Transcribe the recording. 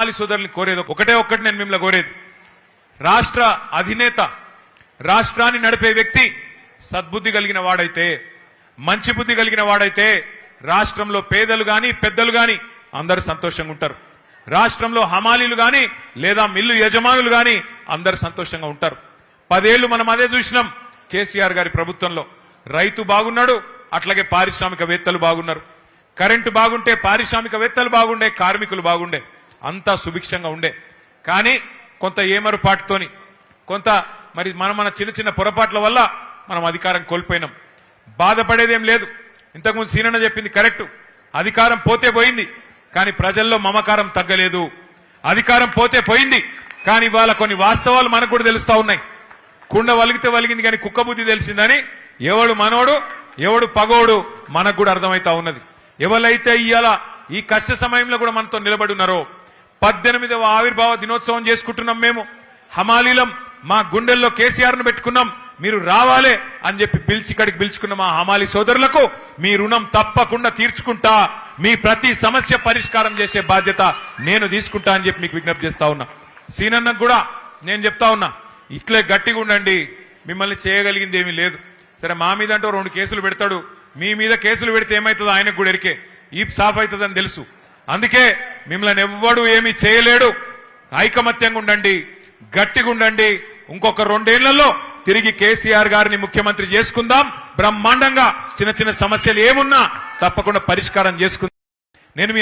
సోదరుల్ని కోరేది ఒక్కటి నేను మిమ్మల్ని కోరేది, రాష్ట్ర అధినేత రాష్ట్రాన్ని నడిపే వ్యక్తి సద్బుద్ధి కలిగిన వాడైతే, మంచి బుద్ధి కలిగిన వాడైతే రాష్ట్రంలో పేదలు గాని పెద్దలు గాని అందరూ సంతోషంగా ఉంటారు. రాష్ట్రంలో హమాలీలు గాని లేదా మిల్లు యజమానులు గాని అందరూ సంతోషంగా ఉంటారు. 10 ఏళ్లు మనం అదే చూసినాం. కేసీఆర్ గారి ప్రభుత్వంలో రైతు బాగున్నాడు, అట్లాగే పారిశ్రామికవేత్తలు బాగున్నారు. కరెంటు బాగుంటే పారిశ్రామికవేత్తలు బాగుండే, కార్మికులు బాగుండే, అంతా సుభిక్షంగా ఉండే. కానీ కొంత ఏమరుపాటుతోని, కొంత మరి మన చిన్న చిన్న పొరపాట్ల వల్ల మనం అధికారం కోల్పోయినాం. బాధపడేదేం లేదు. ఇంతకుముందు సీనన్న చెప్పింది కరెక్ట్. అధికారం పోతే పోయింది, కానీ ప్రజల్లో మమకారం తగ్గలేదు. అధికారం పోతే పోయింది, కానీ ఇవాళ కొన్ని వాస్తవాలు మనకు కూడా తెలుస్తా ఉన్నాయి. కుండ వలిగితే వలిగింది కానీ కుక్క బుద్ధి తెలిసిందని ఎవడు మనోడు ఎవడు పగోడు మనకు కూడా అర్థమైతా ఉన్నది. ఎవరైతే ఇవాళ ఈ కష్ట సమయంలో కూడా మనతో నిలబడి ఉన్నారో, 18వ ఆవిర్భావ దినోత్సవం చేసుకుంటున్నాం. మేము హమాలీలం మా గుండెల్లో కేసీఆర్ ను పెట్టుకున్నాం. మీరు రావాలే అని చెప్పి ఇక్కడికి పిలుచుకున్న మా హమాలీ సోదరులకు మీ రుణం తప్పకుండా తీర్చుకుంటా, మీ ప్రతి సమస్య పరిష్కారం చేసే బాధ్యత నేను తీసుకుంటా అని చెప్పి మీకు విజ్ఞప్తి చేస్తా ఉన్నా. సీనన్నకు కూడా నేను చెప్తా ఉన్నా, ఇట్లే గట్టిగా ఉండండి, మిమ్మల్ని చేయగలిగింది ఏమీ లేదు. సరే మా మీద అంటే 2 కేసులు పెడతాడు, మీ మీద కేసులు పెడితే ఏమవుతుందో ఆయనకు కూడా ఎరికే, ఈప్ సాఫ్ అవుతుందని తెలుసు. అందుకే మిమ్మల్ని ఎవ్వడు ఏమీ చేయలేడు. ఐకమత్యంగా ఉండండి, గట్టిగా ఉండండి. ఇంకొక 2 ఏళ్లలో తిరిగి కేసీఆర్ గారిని ముఖ్యమంత్రి చేసుకుందాం. బ్రహ్మాండంగా చిన్న చిన్న సమస్యలు ఏమున్నా తప్పకుండా పరిష్కారం చేసుకుందాం. నేను